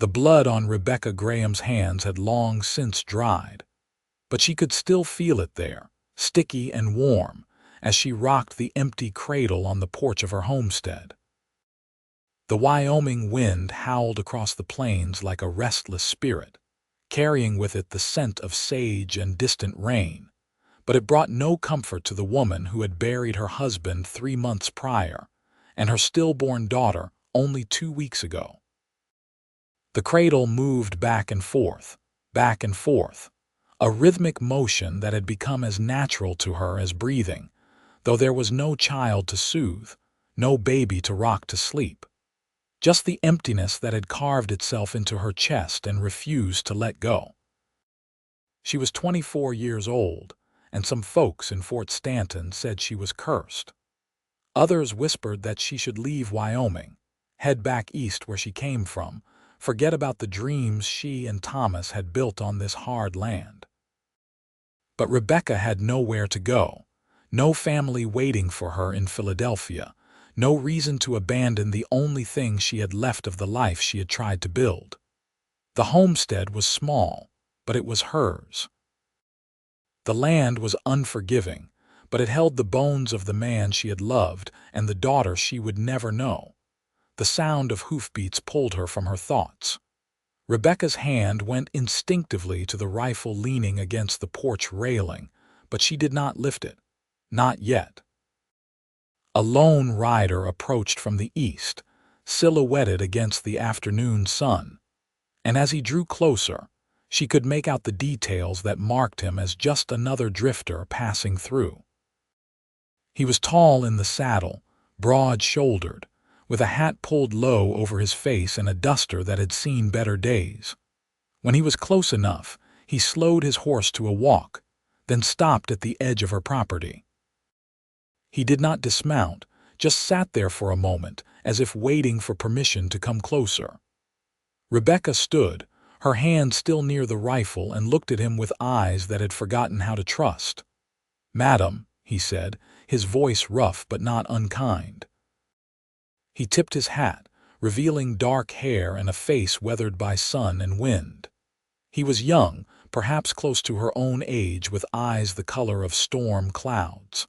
The blood on Rebecca Graham's hands had long since dried, but she could still feel it there, sticky and warm, as she rocked the empty cradle on the porch of her homestead. The Wyoming wind howled across the plains like a restless spirit, carrying with it the scent of sage and distant rain, but it brought no comfort to the woman who had buried her husband 3 months prior and her stillborn daughter only 2 weeks ago. The cradle moved back and forth, a rhythmic motion that had become as natural to her as breathing, though there was no child to soothe, no baby to rock to sleep. Just the emptiness that had carved itself into her chest and refused to let go. She was 24 years old, and some folks in Fort Stanton said she was cursed. Others whispered that she should leave Wyoming, head back east where she came from, forget about the dreams she and Thomas had built on this hard land. But Rebecca had nowhere to go, no family waiting for her in Philadelphia, no reason to abandon the only thing she had left of the life she had tried to build. The homestead was small, but it was hers. The land was unforgiving, but it held the bones of the man she had loved and the daughter she would never know. The sound of hoofbeats pulled her from her thoughts. Rebecca's hand went instinctively to the rifle leaning against the porch railing, but she did not lift it. Not yet. A lone rider approached from the east, silhouetted against the afternoon sun, and as he drew closer, she could make out the details that marked him as just another drifter passing through. He was tall in the saddle, broad-shouldered, with a hat pulled low over his face and a duster that had seen better days. When he was close enough, he slowed his horse to a walk, then stopped at the edge of her property. He did not dismount, just sat there for a moment, as if waiting for permission to come closer. Rebecca stood, her hand still near the rifle, and looked at him with eyes that had forgotten how to trust. "Madam," he said, his voice rough but not unkind. He tipped his hat, revealing dark hair and a face weathered by sun and wind. He was young, perhaps close to her own age, with eyes the color of storm clouds.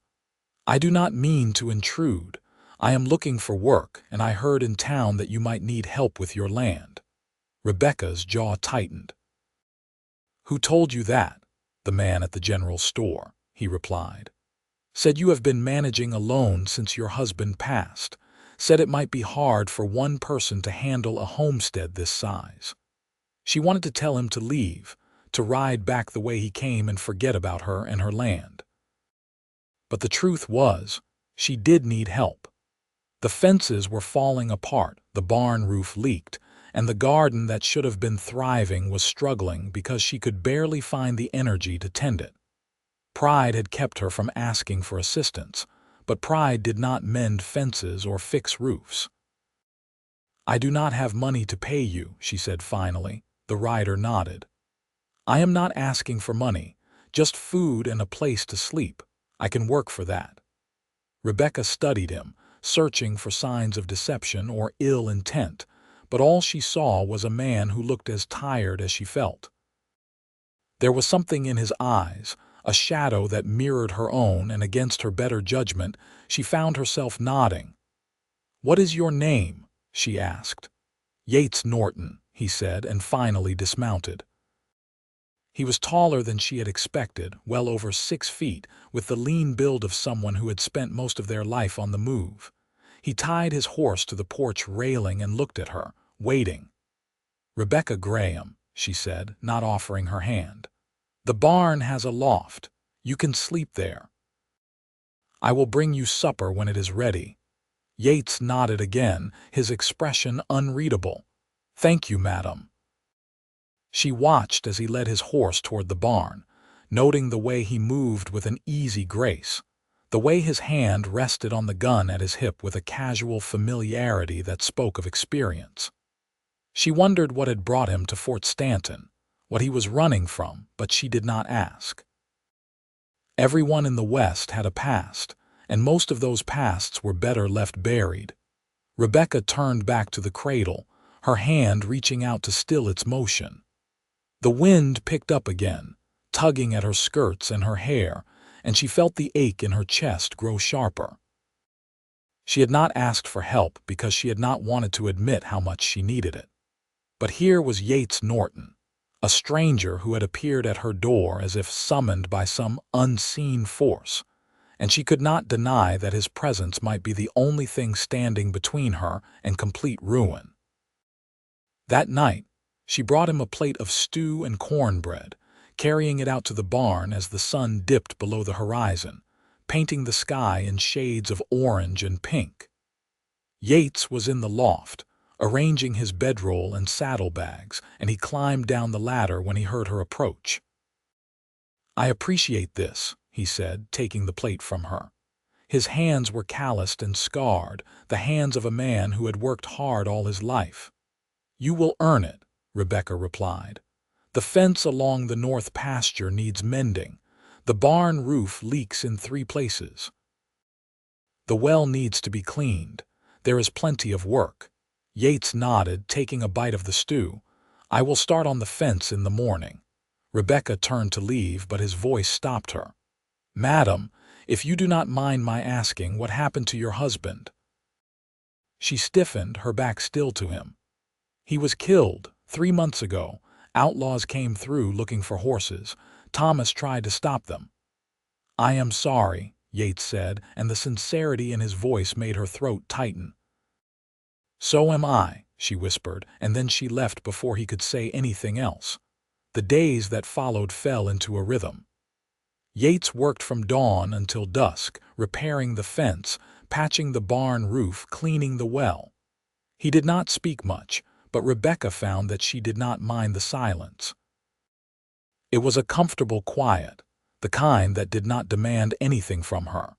"I do not mean to intrude. I am looking for work, and I heard in town that you might need help with your land." Rebecca's jaw tightened. "Who told you that?" "The man at the general store," he replied. "Said you have been managing alone since your husband passed. Said it might be hard for one person to handle a homestead this size." She wanted to tell him to leave, to ride back the way he came and forget about her and her land. But the truth was, she did need help. The fences were falling apart, the barn roof leaked, and the garden that should have been thriving was struggling because she could barely find the energy to tend it. Pride had kept her from asking for assistance, but pride did not mend fences or fix roofs. "I do not have money to pay you," she said finally. The rider nodded. "I am not asking for money, just food and a place to sleep. I can work for that." Rebecca studied him, searching for signs of deception or ill intent, but all she saw was a man who looked as tired as she felt. There was something in his eyes, a shadow that mirrored her own, and against her better judgment, she found herself nodding. "What is your name?" she asked. "Yates Norton," he said, and finally dismounted. He was taller than she had expected, well over 6 feet, with the lean build of someone who had spent most of their life on the move. He tied his horse to the porch railing and looked at her, waiting. "Rebecca Graham," she said, not offering her hand. "The barn has a loft. You can sleep there. I will bring you supper when it is ready." Yates nodded again, his expression unreadable. "Thank you, madam." She watched as he led his horse toward the barn, noting the way he moved with an easy grace, the way his hand rested on the gun at his hip with a casual familiarity that spoke of experience. She wondered what had brought him to Fort Stanton, what he was running from, but she did not ask. Everyone in the West had a past, and most of those pasts were better left buried. Rebecca turned back to the cradle, her hand reaching out to still its motion. The wind picked up again, tugging at her skirts and her hair, and she felt the ache in her chest grow sharper. She had not asked for help because she had not wanted to admit how much she needed it. But here was Yates Norton, a stranger who had appeared at her door as if summoned by some unseen force, and she could not deny that his presence might be the only thing standing between her and complete ruin. That night, she brought him a plate of stew and cornbread, carrying it out to the barn as the sun dipped below the horizon, painting the sky in shades of orange and pink. Yates was in the loft, arranging his bedroll and saddlebags, and he climbed down the ladder when he heard her approach. "I appreciate this," he said, taking the plate from her. His hands were calloused and scarred, the hands of a man who had worked hard all his life. "You will earn it," Rebecca replied. "The fence along the north pasture needs mending. The barn roof leaks in 3 places. The well needs to be cleaned. There is plenty of work." Yates nodded, taking a bite of the stew. "I will start on the fence in the morning." Rebecca turned to leave, but his voice stopped her. "Madam, if you do not mind my asking, what happened to your husband?" She stiffened, her back still to him. "He was killed 3 months ago. Outlaws came through looking for horses. Thomas tried to stop them." "I am sorry," Yates said, and the sincerity in his voice made her throat tighten. "So am I," she whispered, and then she left before he could say anything else. The days that followed fell into a rhythm. Yates worked from dawn until dusk, repairing the fence, patching the barn roof, cleaning the well. He did not speak much, but Rebecca found that she did not mind the silence. It was a comfortable quiet, the kind that did not demand anything from her.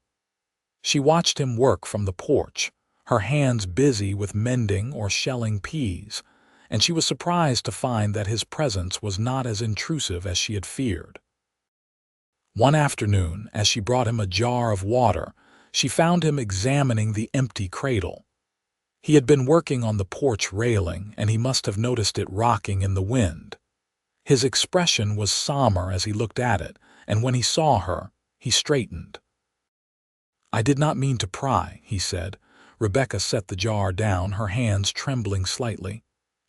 She watched him work from the porch, her hands busy with mending or shelling peas, and she was surprised to find that his presence was not as intrusive as she had feared. One afternoon, as she brought him a jar of water, she found him examining the empty cradle. He had been working on the porch railing, and he must have noticed it rocking in the wind. His expression was somber as he looked at it, and when he saw her, he straightened. "I did not mean to pry," he said. Rebecca set the jar down, her hands trembling slightly.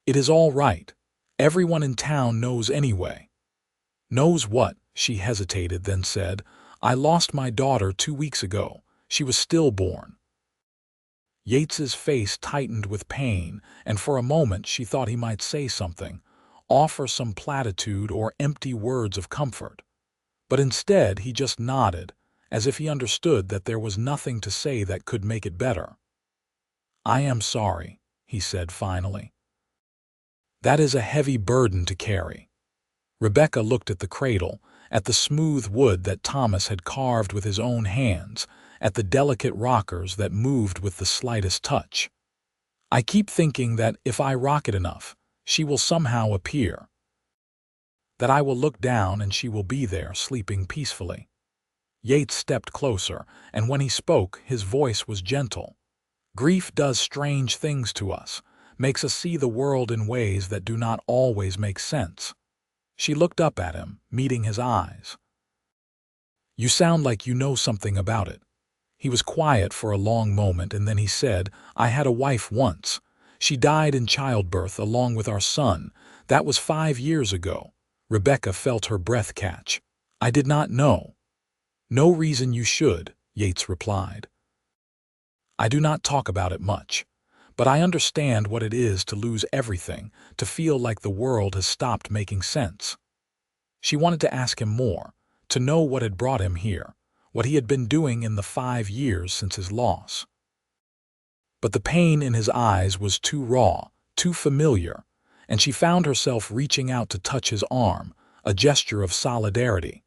"It is all right. Everyone in town knows anyway." "Knows what?" She hesitated, then said, "I lost my daughter 2 weeks ago. She was stillborn." Yates's face tightened with pain, and for a moment she thought he might say something, offer some platitude or empty words of comfort. But instead he just nodded, as if he understood that there was nothing to say that could make it better. "I am sorry," he said finally. "That is a heavy burden to carry." Rebecca looked at the cradle, at the smooth wood that Thomas had carved with his own hands, at the delicate rockers that moved with the slightest touch. "I keep thinking that if I rock it enough, she will somehow appear. That I will look down and she will be there, sleeping peacefully." Yates stepped closer, and when he spoke, his voice was gentle. "Grief does strange things to us, makes us see the world in ways that do not always make sense." She looked up at him, meeting his eyes. "You sound like you know something about it." He was quiet for a long moment, and then he said, "I had a wife once. She died in childbirth along with our son. That was 5 years ago." Rebecca felt her breath catch. "I did not know." "No reason you should," Yates replied. "I do not talk about it much, but I understand what it is to lose everything, to feel like the world has stopped making sense." She wanted to ask him more, to know what had brought him here, what he had been doing in the 5 years since his loss. But the pain in his eyes was too raw, too familiar, and she found herself reaching out to touch his arm, a gesture of solidarity.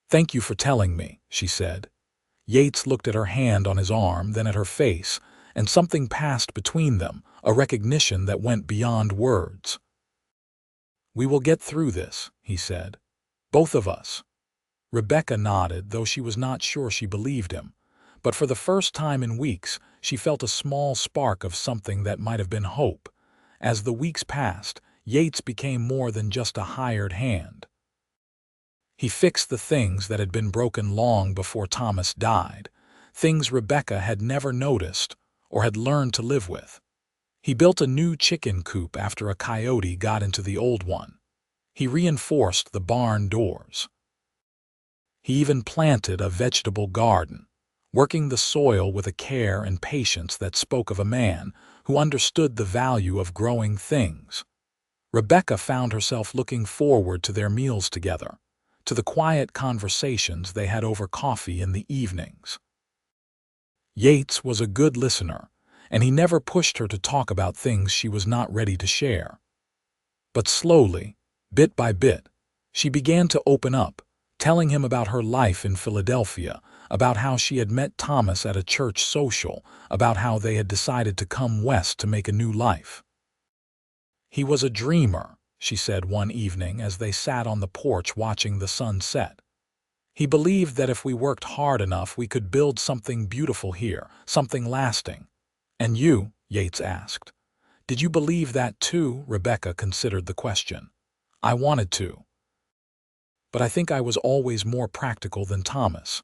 "Thank you for telling me," she said. Yates looked at her hand on his arm, then at her face, and something passed between them, a recognition that went beyond words. "We will get through this," he said. "Both of us." Rebecca nodded, though she was not sure she believed him. But for the first time in weeks, she felt a small spark of something that might have been hope, As the weeks passed, Yates became more than just a hired hand. He fixed the things that had been broken long before Thomas died, things Rebecca had never noticed or had learned to live with. He built a new chicken coop after a coyote got into the old one. He reinforced the barn doors. He even planted a vegetable garden, working the soil with a care and patience that spoke of a man who understood the value of growing things. Rebecca found herself looking forward to their meals together, to the quiet conversations they had over coffee in the evenings. Yates was a good listener, and he never pushed her to talk about things she was not ready to share. But slowly, bit by bit, she began to open up, telling him about her life in Philadelphia, about how she had met Thomas at a church social, about how they had decided to come west to make a new life. "He was a dreamer," she said one evening as they sat on the porch watching the sun set. "He believed that if we worked hard enough we could build something beautiful here, something lasting." "And you?" Yates asked. "Did you believe that too?" Rebecca considered the question. "I wanted to. But I think I was always more practical than Thomas.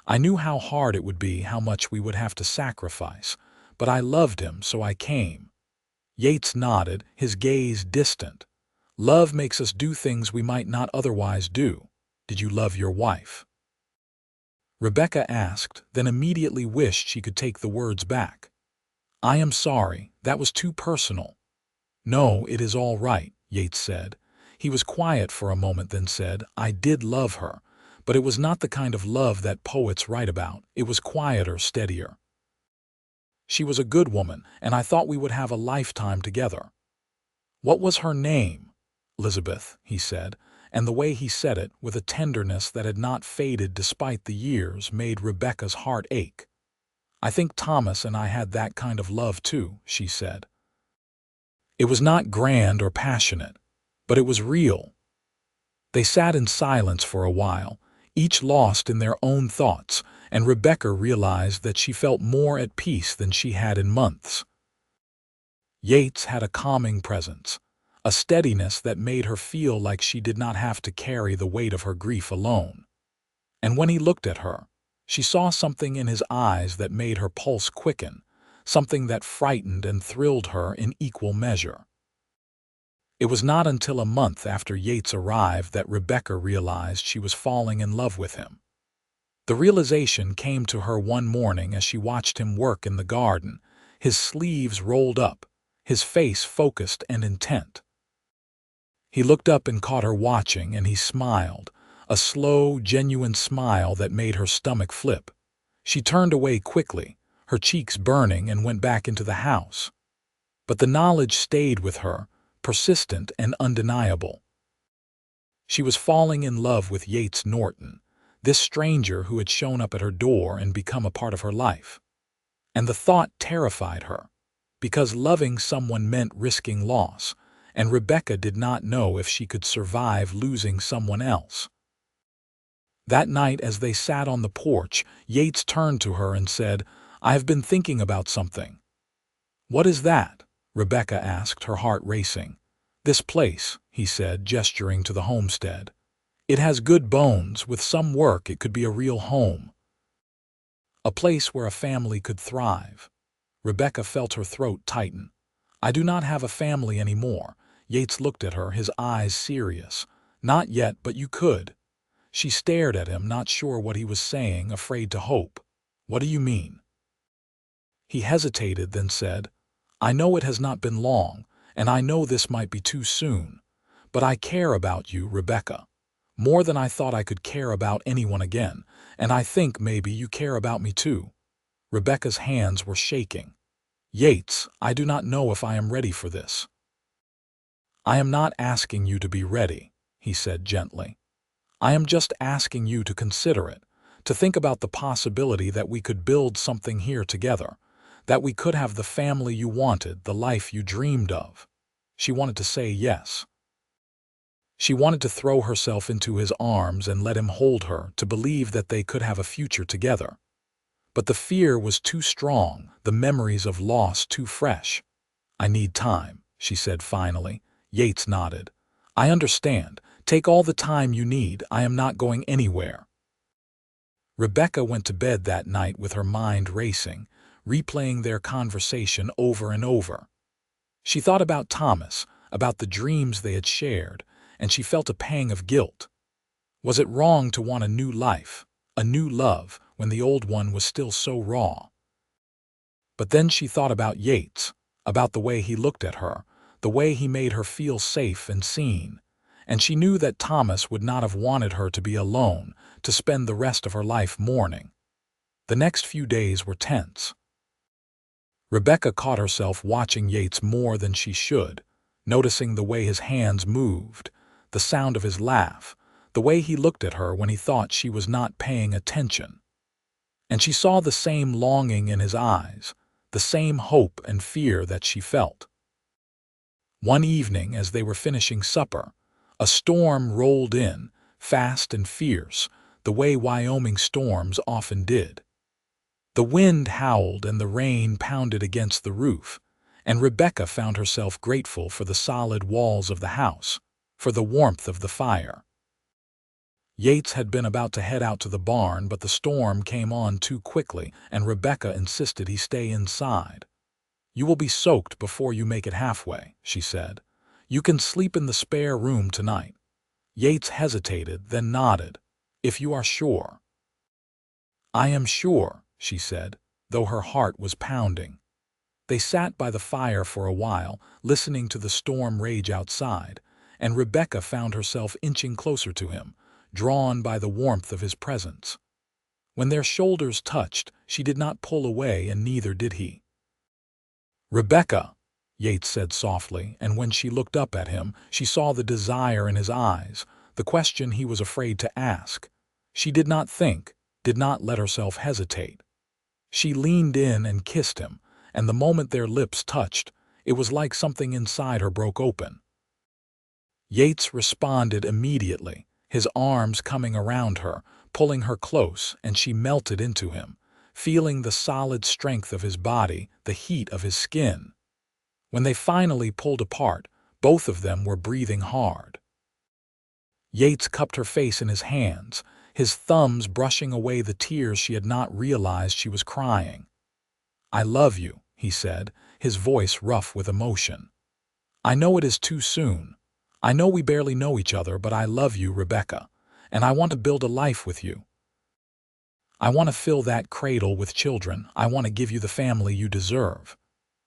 I knew how hard it would be, how much we would have to sacrifice, but I loved him, so I came." Yates nodded, his gaze distant. "Love makes us do things we might not otherwise do. Did you love your wife?" Rebecca asked, then immediately wished she could take the words back. "I am sorry, that was too personal." "No, it is all right," Yates said. He was quiet for a moment, then said, "I did love her, but it was not the kind of love that poets write about. It was quieter, steadier. She was a good woman, and I thought we would have a lifetime together." "What was her name?" "Elizabeth," he said, and the way he said it, with a tenderness that had not faded despite the years, made Rebecca's heart ache. "I think Thomas and I had that kind of love too," she said. "It was not grand or passionate, but it was real." They sat in silence for a while, each lost in their own thoughts, and Rebecca realized that she felt more at peace than she had in months. Yates had a calming presence, a steadiness that made her feel like she did not have to carry the weight of her grief alone. And when he looked at her, she saw something in his eyes that made her pulse quicken, something that frightened and thrilled her in equal measure. It was not until a month after Yates arrived that Rebecca realized she was falling in love with him. The realization came to her one morning as she watched him work in the garden, his sleeves rolled up, his face focused and intent. He looked up and caught her watching, and he smiled, a slow, genuine smile that made her stomach flip. She turned away quickly, her cheeks burning, and went back into the house. But the knowledge stayed with her, persistent and undeniable. She was falling in love with Yates Norton, this stranger who had shown up at her door and become a part of her life. And the thought terrified her, because loving someone meant risking loss, and Rebecca did not know if she could survive losing someone else. That night, as they sat on the porch, Yates turned to her and said, "I have been thinking about something." "What is that?" Rebecca asked, her heart racing. "This place," he said, gesturing to the homestead. "It has good bones. With some work, it could be a real home. A place where a family could thrive." Rebecca felt her throat tighten. "I do not have a family anymore." Yates looked at her, his eyes serious. "Not yet, but you could." She stared at him, not sure what he was saying, afraid to hope. "What do you mean?" He hesitated, then said, "I know it has not been long, and I know this might be too soon, but I care about you, Rebecca, more than I thought I could care about anyone again, and I think maybe you care about me too." Rebecca's hands were shaking. "Yates, I do not know if I am ready for this." "I am not asking you to be ready," he said gently. "I am just asking you to consider it, to think about the possibility that we could build something here together, that we could have the family you wanted, the life you dreamed of." She wanted to say yes. She wanted to throw herself into his arms and let him hold her, to believe that they could have a future together. But the fear was too strong, the memories of loss too fresh. "I need time," she said finally. Yates nodded. I understand. Take all the time you need. I am not going anywhere. Rebecca went to bed that night with her mind racing, replaying their conversation over and over. She thought about Thomas, about the dreams they had shared, and she felt a pang of guilt. Was it wrong to want a new life, a new love, when the old one was still so raw? But then she thought about Yates, about the way he looked at her, the way he made her feel safe and seen, and she knew that Thomas would not have wanted her to be alone, to spend the rest of her life mourning. The next few days were tense. Rebecca caught herself watching Yates more than she should, noticing the way his hands moved, the sound of his laugh, the way he looked at her when he thought she was not paying attention. And she saw the same longing in his eyes, the same hope and fear that she felt. One evening, as they were finishing supper, a storm rolled in, fast and fierce, the way Wyoming storms often did. The wind howled and the rain pounded against the roof, and Rebecca found herself grateful for the solid walls of the house, for the warmth of the fire. Yates had been about to head out to the barn, but the storm came on too quickly, and Rebecca insisted he stay inside. You will be soaked before you make it halfway, she said. You can sleep in the spare room tonight. Yates hesitated, then nodded. If you are sure. I am sure, she said, though her heart was pounding. They sat by the fire for a while, listening to the storm rage outside, and Rebecca found herself inching closer to him, drawn by the warmth of his presence. When their shoulders touched, she did not pull away, and neither did he. Rebecca, Yates said softly, and when she looked up at him, she saw the desire in his eyes, the question he was afraid to ask. She did not think, did not let herself hesitate. She leaned in and kissed him, and the moment their lips touched, it was like something inside her broke open. Yates responded immediately, his arms coming around her, pulling her close, and she melted into him, feeling the solid strength of his body, the heat of his skin. When they finally pulled apart, both of them were breathing hard. Yates cupped her face in his hands, his thumbs brushing away the tears she had not realized she was crying. I love you, he said, his voice rough with emotion. I know it is too soon. I know we barely know each other, but I love you, Rebecca, and I want to build a life with you. I want to fill that cradle with children. I want to give you the family you deserve.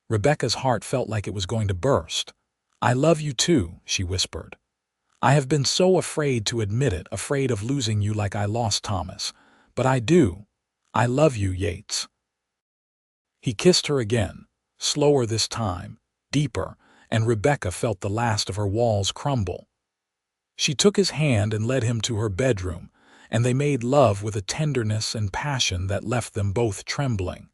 Rebecca's heart felt like it was going to burst. I love you too, she whispered. I have been so afraid to admit it, afraid of losing you like I lost Thomas. But I do. I love you, Yates. He kissed her again, slower this time, deeper, and Rebecca felt the last of her walls crumble. She took his hand and led him to her bedroom, and they made love with a tenderness and passion that left them both trembling.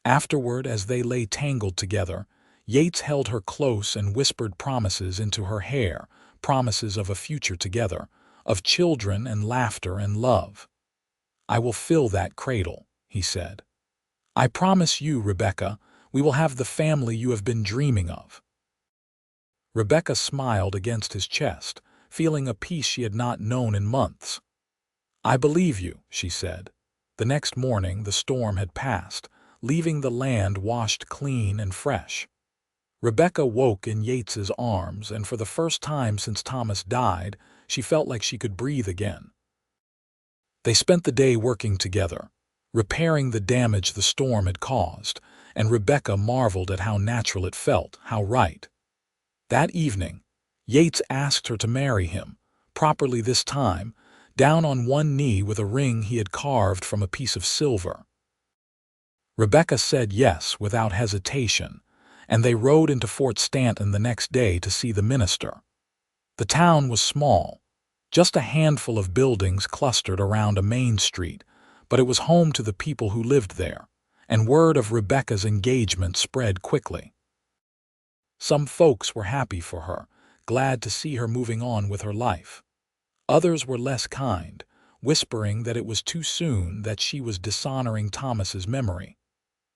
Afterward, as they lay tangled together, Yates held her close and whispered promises into her hair, promises of a future together, of children and laughter and love. I will fill that cradle, he said. I promise you, Rebecca, we will have the family you have been dreaming of. Rebecca smiled against his chest, feeling a peace she had not known in months. I believe you, she said. The next morning the storm had passed, leaving the land washed clean and fresh. Rebecca woke in Yates's arms, and for the first time since Thomas died, she felt like she could breathe again. They spent the day working together, repairing the damage the storm had caused, and Rebecca marveled at how natural it felt, how right. That evening, Yates asked her to marry him, properly this time, down on one knee with a ring he had carved from a piece of silver. Rebecca said yes without hesitation, and they rode into Fort Stanton the next day to see the minister. The town was small, just a handful of buildings clustered around a main street, but it was home to the people who lived there, and word of Rebecca's engagement spread quickly. Some folks were happy for her, glad to see her moving on with her life. Others were less kind, whispering that it was too soon, that she was dishonoring Thomas's memory.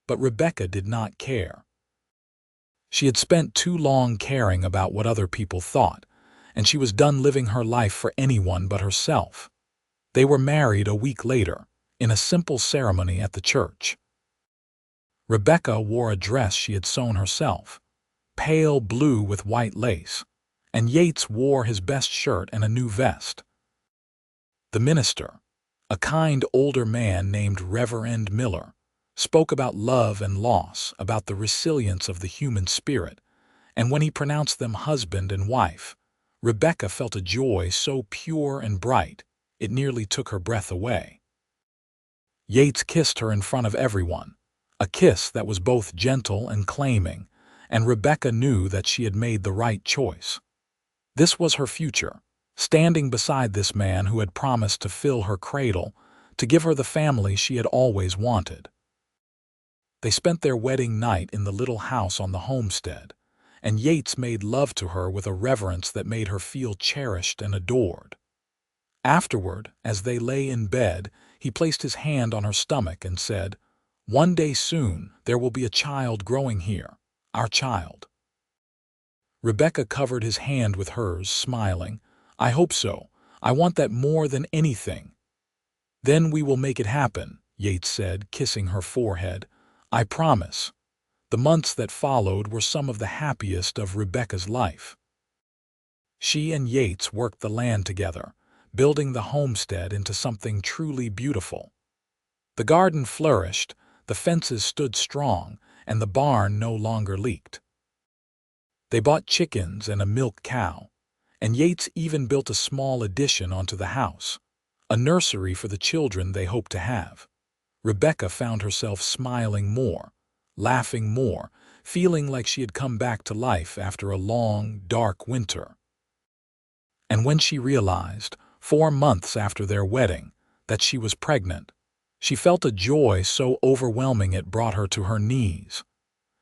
But Rebecca did not care. She had spent too long caring about what other people thought, and she was done living her life for anyone but herself. They were married a week later, in a simple ceremony at the church. Rebecca wore a dress she had sewn herself, pale blue with white lace, and Yates wore his best shirt and a new vest. The minister, a kind older man named Reverend Miller, spoke about love and loss, about the resilience of the human spirit, and when he pronounced them husband and wife, Rebecca felt a joy so pure and bright it nearly took her breath away. Yates kissed her in front of everyone, a kiss that was both gentle and claiming, and Rebecca knew that she had made the right choice. This was her future, standing beside this man who had promised to fill her cradle, to give her the family she had always wanted. They spent their wedding night in the little house on the homestead, and Yates made love to her with a reverence that made her feel cherished and adored. Afterward, as they lay in bed, he placed his hand on her stomach and said, "One day soon there will be a child growing here, our child." Rebecca covered his hand with hers, smiling. "I hope so. I want that more than anything." "Then we will make it happen," Yates said, kissing her forehead. "I promise." The months that followed were some of the happiest of Rebecca's life. She and Yates worked the land together, building the homestead into something truly beautiful. The garden flourished, the fences stood strong, and the barn no longer leaked. They bought chickens and a milk cow, and Yates even built a small addition onto the house, a nursery for the children they hoped to have. Rebecca found herself smiling more, laughing more, feeling like she had come back to life after a long, dark winter. And when she realized, 4 months after their wedding, that she was pregnant, she felt a joy so overwhelming it brought her to her knees.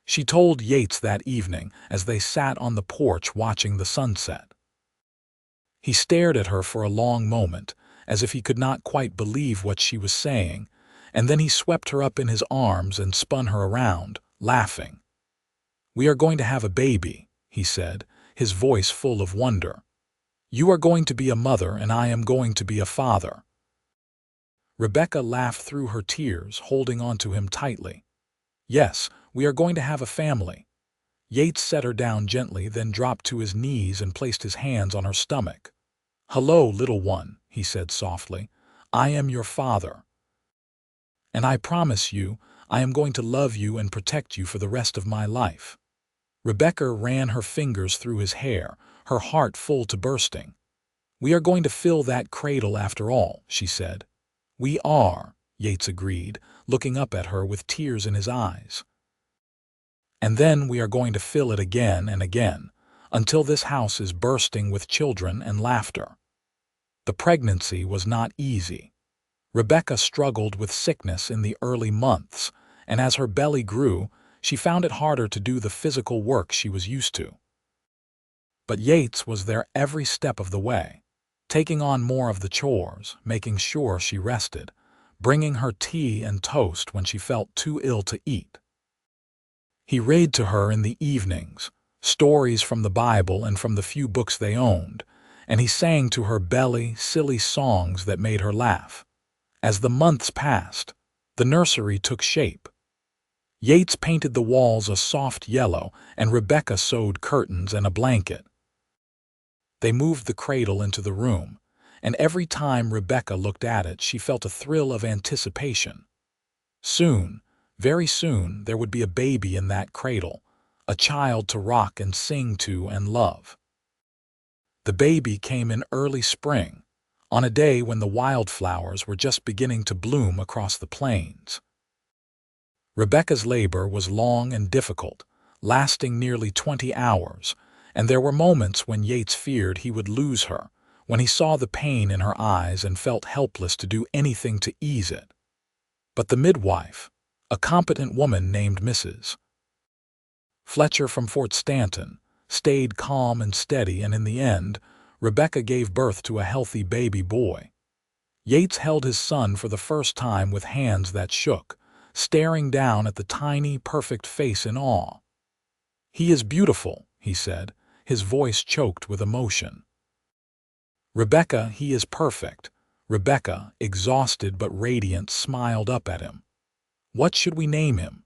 She told Yates that evening as they sat on the porch watching the sunset. He stared at her for a long moment, as if he could not quite believe what she was saying, and then he swept her up in his arms and spun her around, laughing. "We are going to have a baby," he said, his voice full of wonder. "You are going to be a mother and I am going to be a father." Rebecca laughed through her tears, holding on to him tightly. "Yes, we are going to have a family." Yates set her down gently, then dropped to his knees and placed his hands on her stomach. "Hello, little one," he said softly. "I am your father. And I promise you, I am going to love you and protect you for the rest of my life." Rebecca ran her fingers through his hair, her heart full to bursting. "We are going to fill that cradle after all," she said. "We are," Yates agreed, looking up at her with tears in his eyes. "And then we are going to fill it again and again, until this house is bursting with children and laughter." The pregnancy was not easy. Rebecca struggled with sickness in the early months, and as her belly grew, she found it harder to do the physical work she was used to. But Yates was there every step of the way, taking on more of the chores, making sure she rested, bringing her tea and toast when she felt too ill to eat. He read to her in the evenings, stories from the Bible and from the few books they owned, and he sang to her belly silly songs that made her laugh. As the months passed, the nursery took shape. Yates painted the walls a soft yellow, and Rebecca sewed curtains and a blanket. They moved the cradle into the room, and every time Rebecca looked at it, she felt a thrill of anticipation. Soon, very soon, there would be a baby in that cradle, a child to rock and sing to and love. The baby came in early spring, on a day when the wildflowers were just beginning to bloom across the plains. Rebecca's labor was long and difficult, lasting nearly 20 hours, and there were moments when Yates feared he would lose her, when he saw the pain in her eyes and felt helpless to do anything to ease it. But the midwife, a competent woman named Mrs. Fletcher from Fort Stanton, stayed calm and steady, and in the end, Rebecca gave birth to a healthy baby boy. Yates held his son for the first time with hands that shook, staring down at the tiny, perfect face in awe. "He is beautiful," he said, his voice choked with emotion. "Rebecca, he is perfect." Rebecca, exhausted but radiant, smiled up at him. "What should we name him?"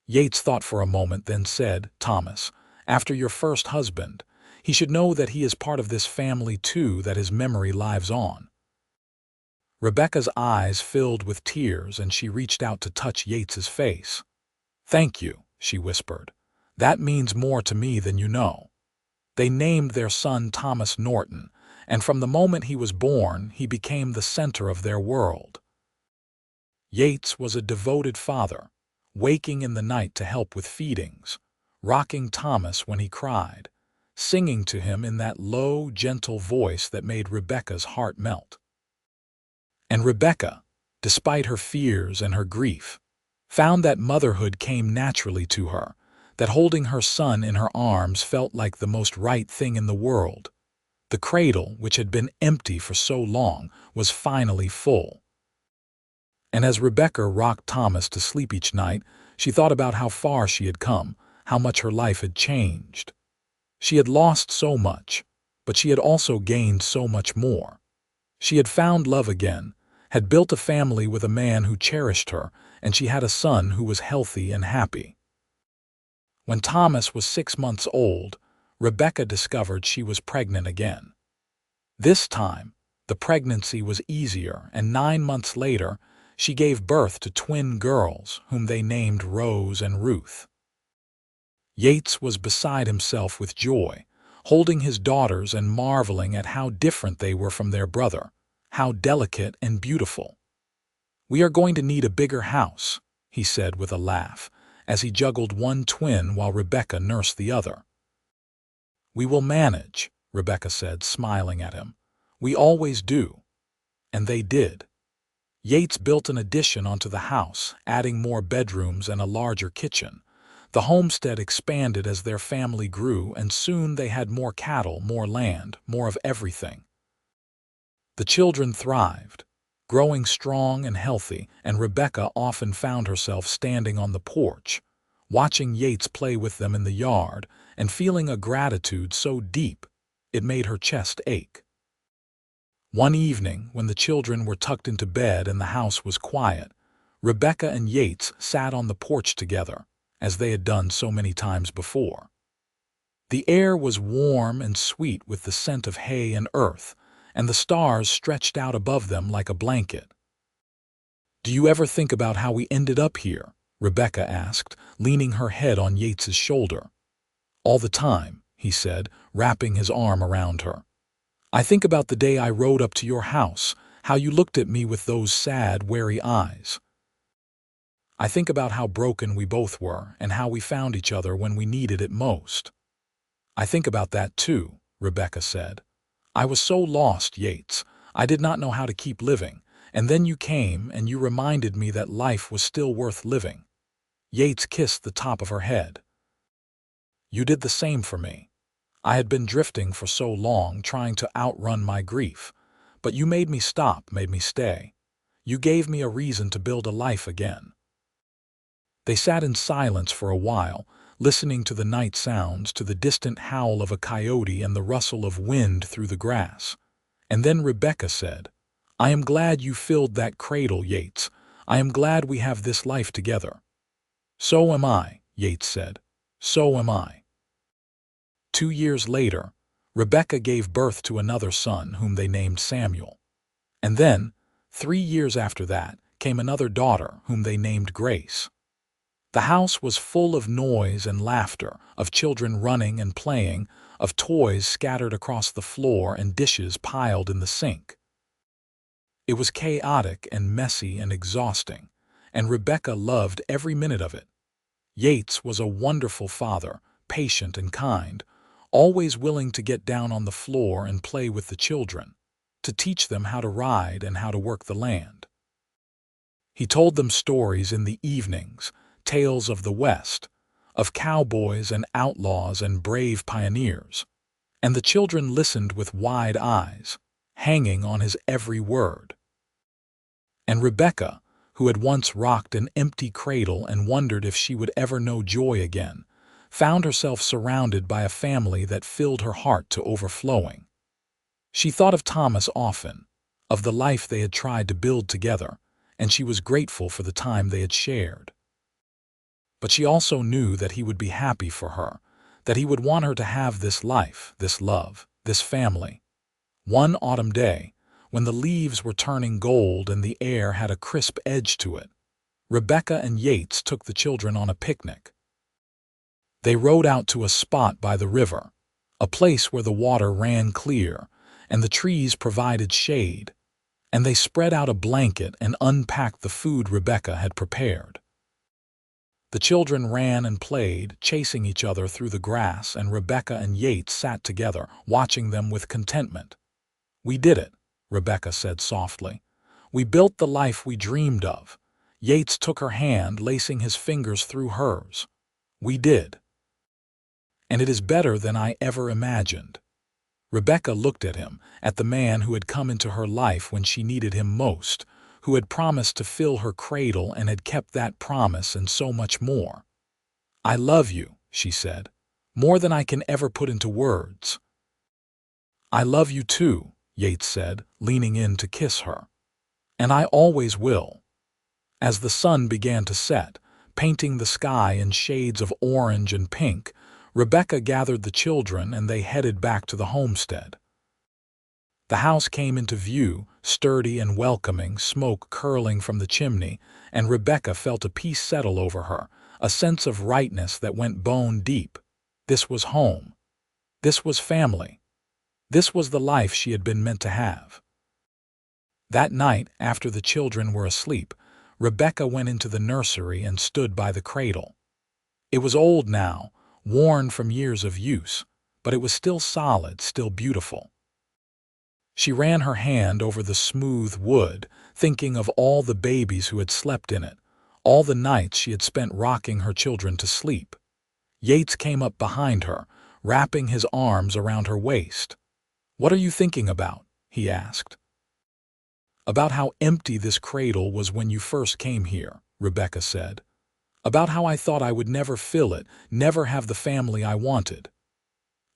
Yates thought for a moment, then said, "Thomas, after your first husband. He should know that he is part of this family too, that his memory lives on." Rebecca's eyes filled with tears, and she reached out to touch Yates's face. "Thank you," she whispered. "That means more to me than you know." They named their son Thomas Norton, and from the moment he was born, he became the center of their world. Yates was a devoted father, waking in the night to help with feedings, rocking Thomas when he cried, singing to him in that low, gentle voice that made Rebecca's heart melt. And Rebecca, despite her fears and her grief, found that motherhood came naturally to her, that holding her son in her arms felt like the most right thing in the world. The cradle, which had been empty for so long, was finally full. And as Rebecca rocked Thomas to sleep each night, she thought about how far she had come, how much her life had changed. She had lost so much, but she had also gained so much more. She had found love again, had built a family with a man who cherished her, and she had a son who was healthy and happy. When Thomas was 6 months old, Rebecca discovered she was pregnant again. This time, the pregnancy was easier, and 9 months later, she gave birth to twin girls, whom they named Rose and Ruth. Yates was beside himself with joy, holding his daughters and marveling at how different they were from their brother, how delicate and beautiful. "We are going to need a bigger house," he said with a laugh, as he juggled one twin while Rebecca nursed the other. "We will manage," Rebecca said, smiling at him. "We always do." And they did. Yates built an addition onto the house, adding more bedrooms and a larger kitchen. The homestead expanded as their family grew, and soon they had more cattle, more land, more of everything. The children thrived, growing strong and healthy, and Rebecca often found herself standing on the porch, watching Yates play with them in the yard, and feeling a gratitude so deep it made her chest ache. One evening, when the children were tucked into bed and the house was quiet, Rebecca and Yates sat on the porch together, as they had done so many times before. The air was warm and sweet with the scent of hay and earth, and the stars stretched out above them like a blanket. "Do you ever think about how we ended up here?" Rebecca asked, leaning her head on Yates's shoulder. "All the time," he said, wrapping his arm around her. "I think about the day I rode up to your house, how you looked at me with those sad, wary eyes. I think about how broken we both were and how we found each other when we needed it most." "I think about that too," Rebecca said. "I was so lost, Yates. I did not know how to keep living, and then you came and you reminded me that life was still worth living." Yates kissed the top of her head. "You did the same for me. I had been drifting for so long, trying to outrun my grief, but you made me stop, made me stay. You gave me a reason to build a life again." They sat in silence for a while, listening to the night sounds, to the distant howl of a coyote and the rustle of wind through the grass. And then Rebecca said, "I am glad you filled that cradle, Yates. I am glad we have this life together." "So am I," Yates said. "So am I." 2 years later, Rebecca gave birth to another son whom they named Samuel. And then, 3 years after that, came another daughter whom they named Grace. The house was full of noise and laughter, of children running and playing, of toys scattered across the floor and dishes piled in the sink. It was chaotic and messy and exhausting, and Rebecca loved every minute of it. Yates was a wonderful father, patient and kind, always willing to get down on the floor and play with the children, to teach them how to ride and how to work the land. He told them stories in the evenings, tales of the West, of cowboys and outlaws and brave pioneers, and the children listened with wide eyes, hanging on his every word. And Rebecca, who had once rocked an empty cradle and wondered if she would ever know joy again, found herself surrounded by a family that filled her heart to overflowing. She thought of Thomas often, of the life they had tried to build together, and she was grateful for the time they had shared. But she also knew that he would be happy for her, that he would want her to have this life, this love, this family. One autumn day, when the leaves were turning gold and the air had a crisp edge to it, Rebecca and Yates took the children on a picnic. They rode out to a spot by the river, a place where the water ran clear and the trees provided shade, and they spread out a blanket and unpacked the food Rebecca had prepared. The children ran and played, chasing each other through the grass, and Rebecca and Yates sat together, watching them with contentment. "We did it," Rebecca said softly. "We built the life we dreamed of." Yates took her hand, lacing his fingers through hers. "We did. And it is better than I ever imagined." Rebecca looked at him, at the man who had come into her life when she needed him most, who had promised to fill her cradle and had kept that promise and so much more. "I love you," she said, "more than I can ever put into words." "I love you too," Yates said, leaning in to kiss her. "And I always will." As the sun began to set, painting the sky in shades of orange and pink, Rebecca gathered the children and they headed back to the homestead. The house came into view, sturdy and welcoming, smoke curling from the chimney, and Rebecca felt a peace settle over her, a sense of rightness that went bone deep. This was home. This was family. This was the life she had been meant to have. That night, after the children were asleep, Rebecca went into the nursery and stood by the cradle. It was old now, worn from years of use, but it was still solid, still beautiful. She ran her hand over the smooth wood, thinking of all the babies who had slept in it, all the nights she had spent rocking her children to sleep. Yates came up behind her, wrapping his arms around her waist. "What are you thinking about?" he asked. "About how empty this cradle was when you first came here," Rebecca said. "About how I thought I would never fill it, never have the family I wanted."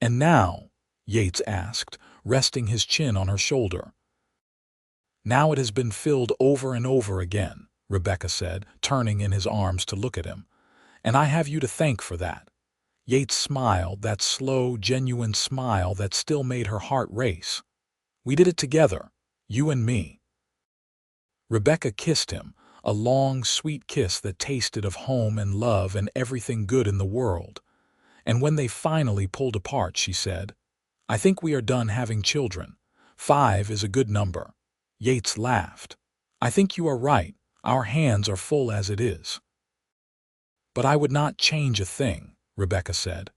"And now?" Yates asked, resting his chin on her shoulder. "Now it has been filled over and over again," Rebecca said, turning in his arms to look at him. "And I have you to thank for that." Yates smiled, that slow, genuine smile that still made her heart race. "We did it together, you and me." Rebecca kissed him, a long, sweet kiss that tasted of home and love and everything good in the world. And when they finally pulled apart, she said, "I think we are done having children. 5 is a good number." Yates laughed. "I think you are right. Our hands are full as it is." "But I would not change a thing," Rebecca said.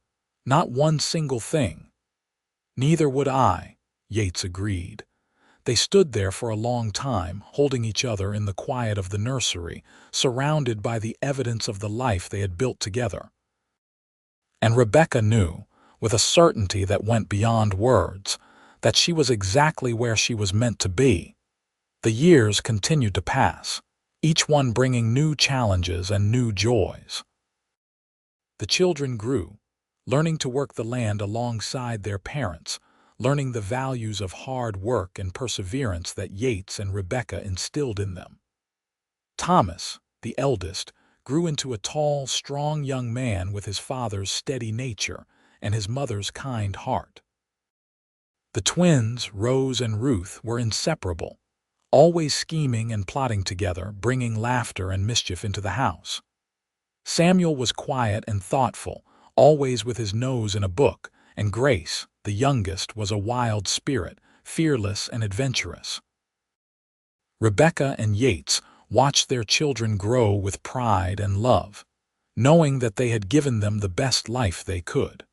"Not one single thing." "Neither would I," Yates agreed. They stood there for a long time, holding each other in the quiet of the nursery, surrounded by the evidence of the life they had built together. And Rebecca knew, with a certainty that went beyond words, that she was exactly where she was meant to be. The years continued to pass, each one bringing new challenges and new joys. The children grew, learning to work the land alongside their parents, learning the values of hard work and perseverance that Yates and Rebecca instilled in them. Thomas, the eldest, grew into a tall, strong young man with his father's steady nature and his mother's kind heart. The twins, Rose and Ruth, were inseparable, always scheming and plotting together, bringing laughter and mischief into the house. Samuel was quiet and thoughtful, always with his nose in a book, and Grace, the youngest, was a wild spirit, fearless and adventurous. Rebecca and Yates watched their children grow with pride and love, knowing that they had given them the best life they could.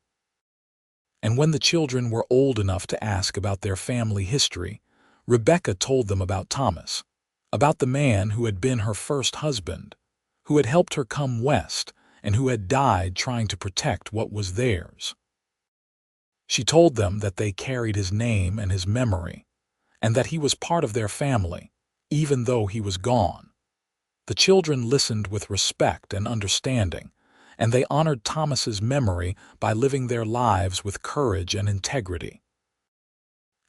And when the children were old enough to ask about their family history, Rebecca told them about Thomas, about the man who had been her first husband, who had helped her come west, and who had died trying to protect what was theirs. She told them that they carried his name and his memory, and that he was part of their family, even though he was gone. The children listened with respect and understanding, and they honored Thomas's memory by living their lives with courage and integrity.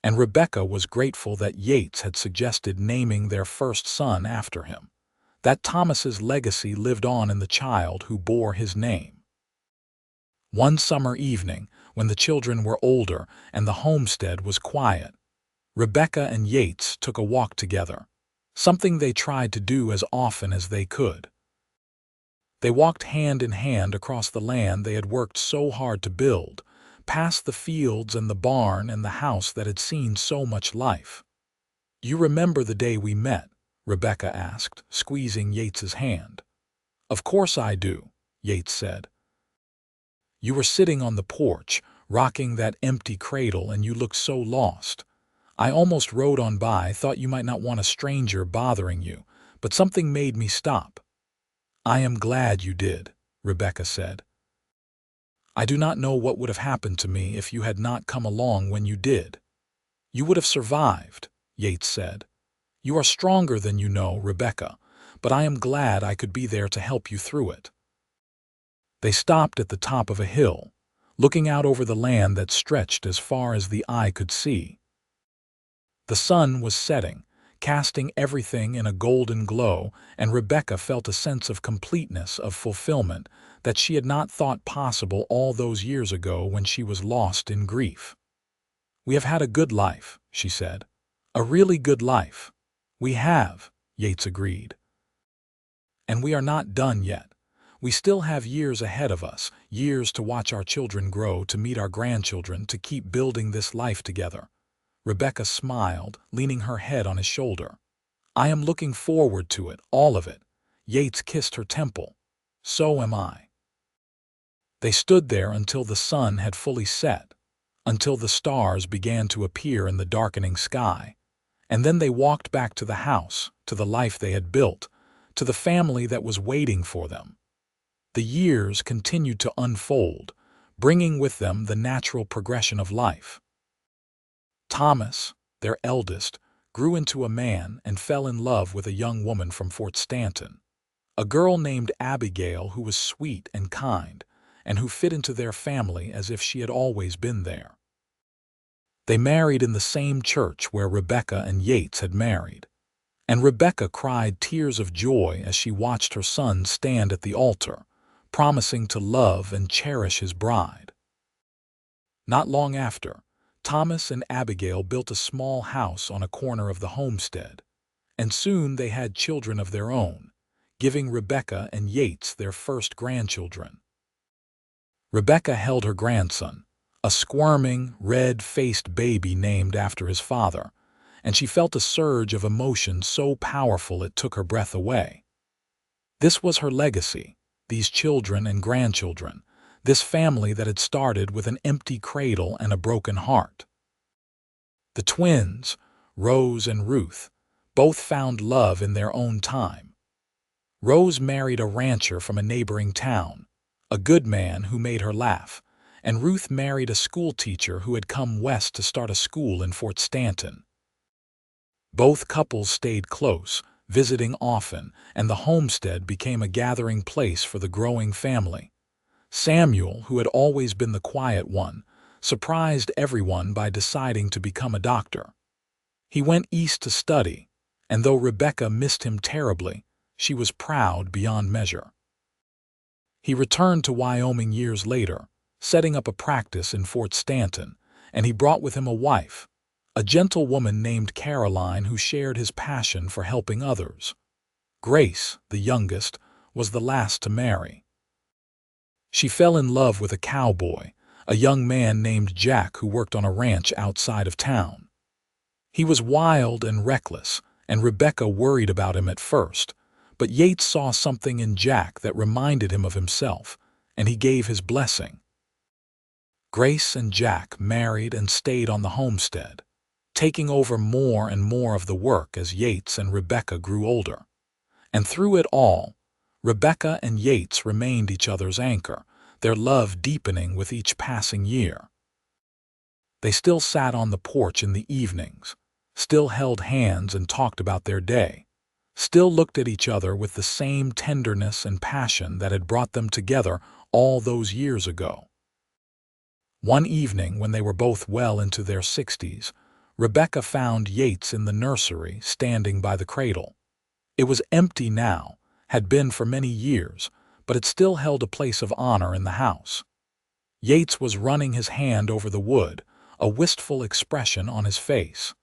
And Rebecca was grateful that Yates had suggested naming their first son after him, that Thomas's legacy lived on in the child who bore his name. One summer evening, when the children were older and the homestead was quiet, Rebecca and Yates took a walk together, something they tried to do as often as they could. They walked hand in hand across the land they had worked so hard to build, past the fields and the barn and the house that had seen so much life. "You remember the day we met?" Rebecca asked, squeezing Yates's hand. "Of course I do," Yates said. "You were sitting on the porch, rocking that empty cradle, and you looked so lost. I almost rode on by, thought you might not want a stranger bothering you, but something made me stop." "I am glad you did," Rebecca said. "I do not know what would have happened to me if you had not come along when you did." "You would have survived," Yates said. "You are stronger than you know, Rebecca, but I am glad I could be there to help you through it." They stopped at the top of a hill, looking out over the land that stretched as far as the eye could see. The sun was setting, casting everything in a golden glow, and Rebecca felt a sense of completeness, of fulfillment, that she had not thought possible all those years ago when she was lost in grief. "We have had a good life," she said. "A really good life." "We have," Yates agreed. "And we are not done yet. We still have years ahead of us, years to watch our children grow, to meet our grandchildren, to keep building this life together." Rebecca smiled, leaning her head on his shoulder. "I am looking forward to it, all of it." Yates kissed her temple. "So am I." They stood there until the sun had fully set, until the stars began to appear in the darkening sky, and then they walked back to the house, to the life they had built, to the family that was waiting for them. The years continued to unfold, bringing with them the natural progression of life. Thomas, their eldest, grew into a man and fell in love with a young woman from Fort Stanton, a girl named Abigail who was sweet and kind, and who fit into their family as if she had always been there. They married in the same church where Rebecca and Yates had married, and Rebecca cried tears of joy as she watched her son stand at the altar, promising to love and cherish his bride. Not long after, Thomas and Abigail built a small house on a corner of the homestead, and soon they had children of their own, giving Rebecca and Yates their first grandchildren. Rebecca held her grandson, a squirming, red-faced baby named after his father, and she felt a surge of emotion so powerful it took her breath away. This was her legacy, these children and grandchildren, this family that had started with an empty cradle and a broken heart. The twins, Rose and Ruth, both found love in their own time. Rose married a rancher from a neighboring town, a good man who made her laugh, and Ruth married a school teacher who had come west to start a school in Fort Stanton. Both couples stayed close, visiting often, and the homestead became a gathering place for the growing family. Samuel, who had always been the quiet one, surprised everyone by deciding to become a doctor. He went east to study, and though Rebecca missed him terribly, she was proud beyond measure. He returned to Wyoming years later, setting up a practice in Fort Stanton, and he brought with him a wife, a gentle woman named Caroline who shared his passion for helping others. Grace, the youngest, was the last to marry. She fell in love with a cowboy, a young man named Jack who worked on a ranch outside of town. He was wild and reckless, and Rebecca worried about him at first, but Yates saw something in Jack that reminded him of himself, and he gave his blessing. Grace and Jack married and stayed on the homestead, taking over more and more of the work as Yates and Rebecca grew older. And through it all, Rebecca and Yates remained each other's anchor, their love deepening with each passing year. They still sat on the porch in the evenings, still held hands and talked about their day, still looked at each other with the same tenderness and passion that had brought them together all those years ago. One evening, when they were both well into their 60s, Rebecca found Yates in the nursery, standing by the cradle. It was empty now, had been for many years, but it still held a place of honor in the house. Yates was running his hand over the wood, a wistful expression on his face.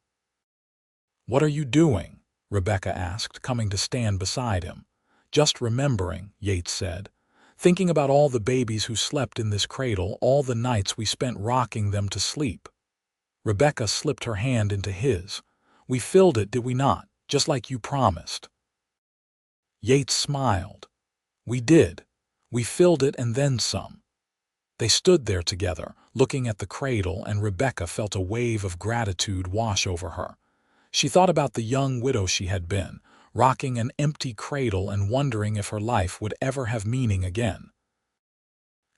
"What are you doing?" Rebecca asked, coming to stand beside him. "Just remembering," Yates said. "Thinking about all the babies who slept in this cradle, all the nights we spent rocking them to sleep." Rebecca slipped her hand into his. "We filled it, did we not, just like you promised?" Yates smiled. "We did. We filled it and then some." They stood there together, looking at the cradle, and Rebecca felt a wave of gratitude wash over her. She thought about the young widow she had been, rocking an empty cradle and wondering if her life would ever have meaning again.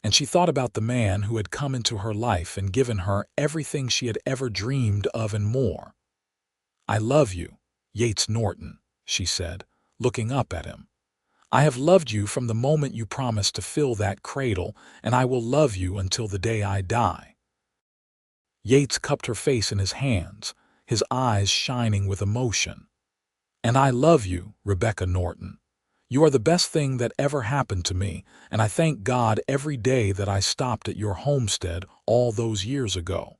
And she thought about the man who had come into her life and given her everything she had ever dreamed of and more. "I love you, Yates Norton," she said, looking up at him. "I have loved you from the moment you promised to fill that cradle, and I will love you until the day I die." Yates cupped her face in his hands, his eyes shining with emotion. "And I love you, Rebecca Norton. You are the best thing that ever happened to me, and I thank God every day that I stopped at your homestead all those years ago."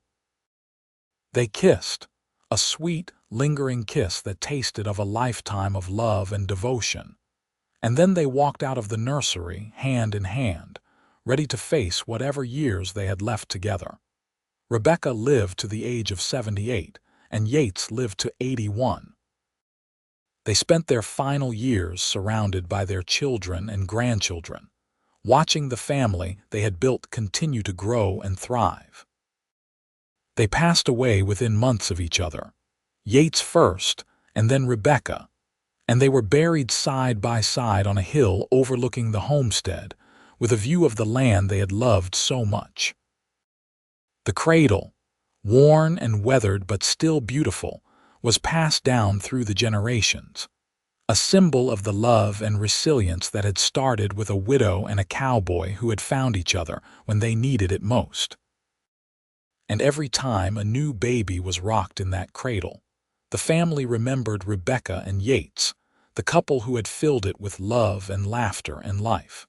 They kissed, a sweet, lingering kiss that tasted of a lifetime of love and devotion. And then they walked out of the nursery, hand in hand, ready to face whatever years they had left together. Rebecca lived to the age of 78, and Yates lived to 81. They spent their final years surrounded by their children and grandchildren, watching the family they had built continue to grow and thrive. They passed away within months of each other, Yates first, and then Rebecca, and they were buried side by side on a hill overlooking the homestead, with a view of the land they had loved so much. The cradle, worn and weathered but still beautiful, was passed down through the generations, a symbol of the love and resilience that had started with a widow and a cowboy who had found each other when they needed it most. And every time a new baby was rocked in that cradle, the family remembered Rebecca and Yates, the couple who had filled it with love and laughter and life.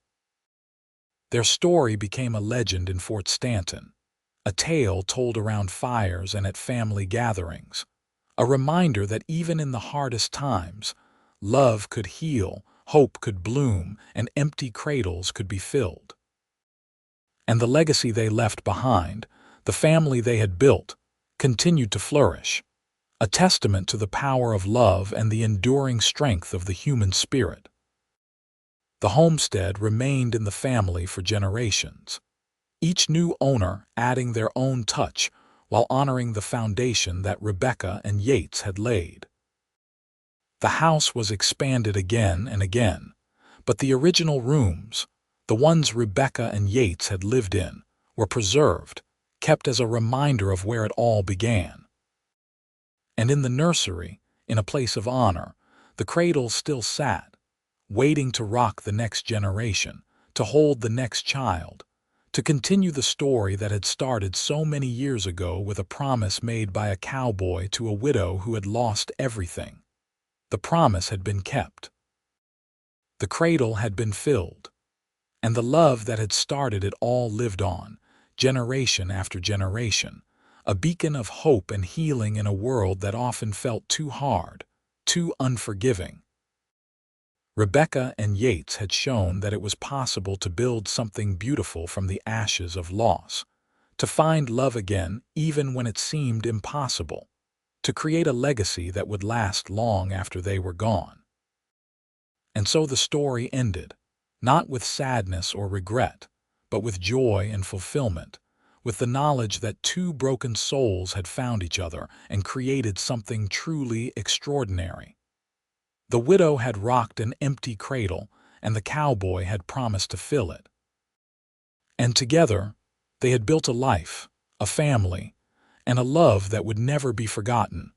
Their story became a legend in Fort Stanton, a tale told around fires and at family gatherings, a reminder that even in the hardest times, love could heal, hope could bloom, and empty cradles could be filled. And the legacy they left behind, the family they had built, continued to flourish, a testament to the power of love and the enduring strength of the human spirit. The homestead remained in the family for generations, each new owner adding their own touch while honoring the foundation that Rebecca and Yates had laid. The house was expanded again and again, but the original rooms, the ones Rebecca and Yates had lived in, were preserved, kept as a reminder of where it all began. And in the nursery, in a place of honor, the cradle still sat, waiting to rock the next generation, to hold the next child, to continue the story that had started so many years ago with a promise made by a cowboy to a widow who had lost everything. The promise had been kept. The cradle had been filled, and the love that had started it all lived on, generation after generation, a beacon of hope and healing in a world that often felt too hard, too unforgiving. Rebecca and Yates had shown that it was possible to build something beautiful from the ashes of loss, to find love again even when it seemed impossible, to create a legacy that would last long after they were gone. And so the story ended, not with sadness or regret, but with joy and fulfillment, with the knowledge that two broken souls had found each other and created something truly extraordinary. The widow had rocked an empty cradle, and the cowboy had promised to fill it. And together, they had built a life, a family, and a love that would never be forgotten,